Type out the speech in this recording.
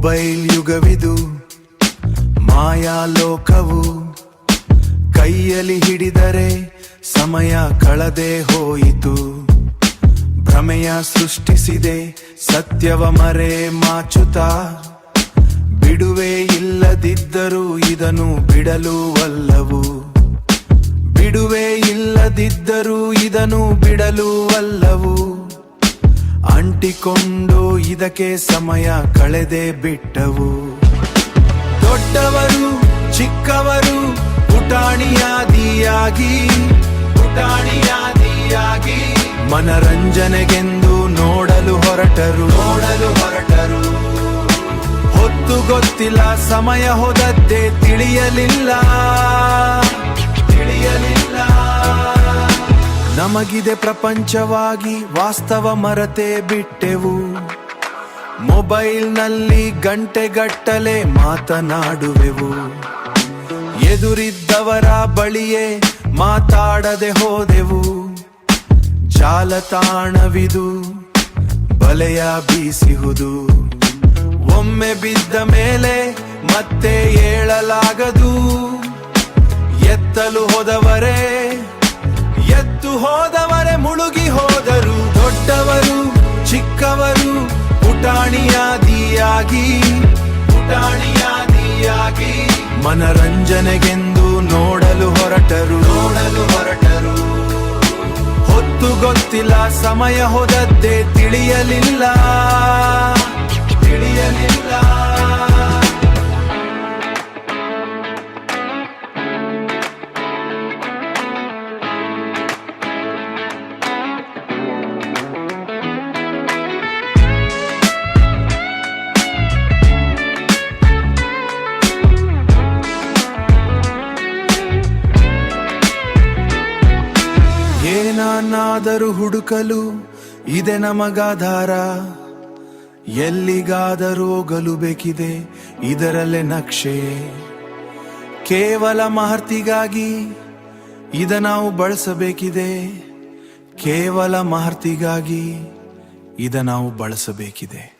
Mobile ಯುಗವಿದು, ಮಾಯಾಲೋಕವು. ಕೈಯಲ್ಲಿ ಹಿಡಿದರೆ ಸಮಯ ಕಳೆದೇ ಹೋಯಿತು. ಭ್ರಮೆಯ ಸೃಷ್ಟಿಸಿದೆ ಸತ್ಯವ ಮರೆ ಮಾಚುತ್ತಾ. ಬಿಡುವೆ ಇಲ್ಲದಿದ್ದರೂ ಇದನ್ನು ಬಿಡಲು ಅಲ್ಲವು. ಬಿಡುವೆ ಇಲ್ಲದಿದ್ದರೂ ಇದನ್ನು ಬಿಡಲು ಅಲ್ಲವು. ಅಂಟಿಕೊಂಡು ಇದಕ್ಕೆ ಸಮಯ ಕಳೆದೇ ಬಿಟ್ಟವು. ದೊಡ್ಡವರು ಚಿಕ್ಕವರು ಪುಟಾಣಿಯಾದಿಯಾಗಿ ಮನರಂಜನೆಗೆಂದು ನೋಡಲು ಹೊರಟರು. ಹೊತ್ತು ಗೊತ್ತಿಲ್ಲ, ಸಮಯ ಹೋದದ್ದೇ ತಿಳಿಯಲಿಲ್ಲ. ನಮಗಿದೆ ಪ್ರಪಂಚವಾಗಿ ವಾಸ್ತವ ಮರೆತೇ ಬಿಟ್ಟೆವು. ಮೊಬೈಲ್ನಲ್ಲಿ ಗಂಟೆಗಟ್ಟಲೆ ಮಾತನಾಡುವೆವು. ಎದುರಿದ್ದವರ ಬಳಿಯೇ ಮಾತಾಡದೆ ಹೋದೆವು. ಜಾಲತಾಣವಿದು ಬಲೆಯ ಬೀಸಿಹುದು. ಒಮ್ಮೆ ಬಿದ್ದ ಮೇಲೆ ಮತ್ತೆ ಏಳಲಾಗದು. ಎತ್ತಲು ಹೋದವರೇ ಮುಳುಗಿ ಹೋದರು. ದೊಡ್ಡವರು ಚಿಕ್ಕವರು ಪುಟಾಣಿಯಾದಿಯಾಗಿ ಮನರಂಜನೆಗೆಂದು ನೋಡಲು ಹೊರಟರು. ಹೊತ್ತು ಗೊತ್ತಿಲ್ಲ, ಸಮಯ ಹೋದದ್ದೇ ತಿಳಿಯಲಿಲ್ಲ. ಏನನ್ನಾದರೂ ಹುಡುಕಲು ಇದೆ ನಮಗಾಧಾರ. ಎಲ್ಲಿಗಾದರೂ ಹೋಗಲು ಬೇಕಿದೆ ಇದರಲ್ಲೇ ನಕ್ಷೆ. ಕೇವಲ ಮಹರ್ತಿಗಾಗಿ ಇದ ನಾವು ಬಳಸಬೇಕಿದೆ. ಕೇವಲ ಮಹರ್ತಿಗಾಗಿ ಇದ ನಾವು ಬಳಸಬೇಕಿದೆ.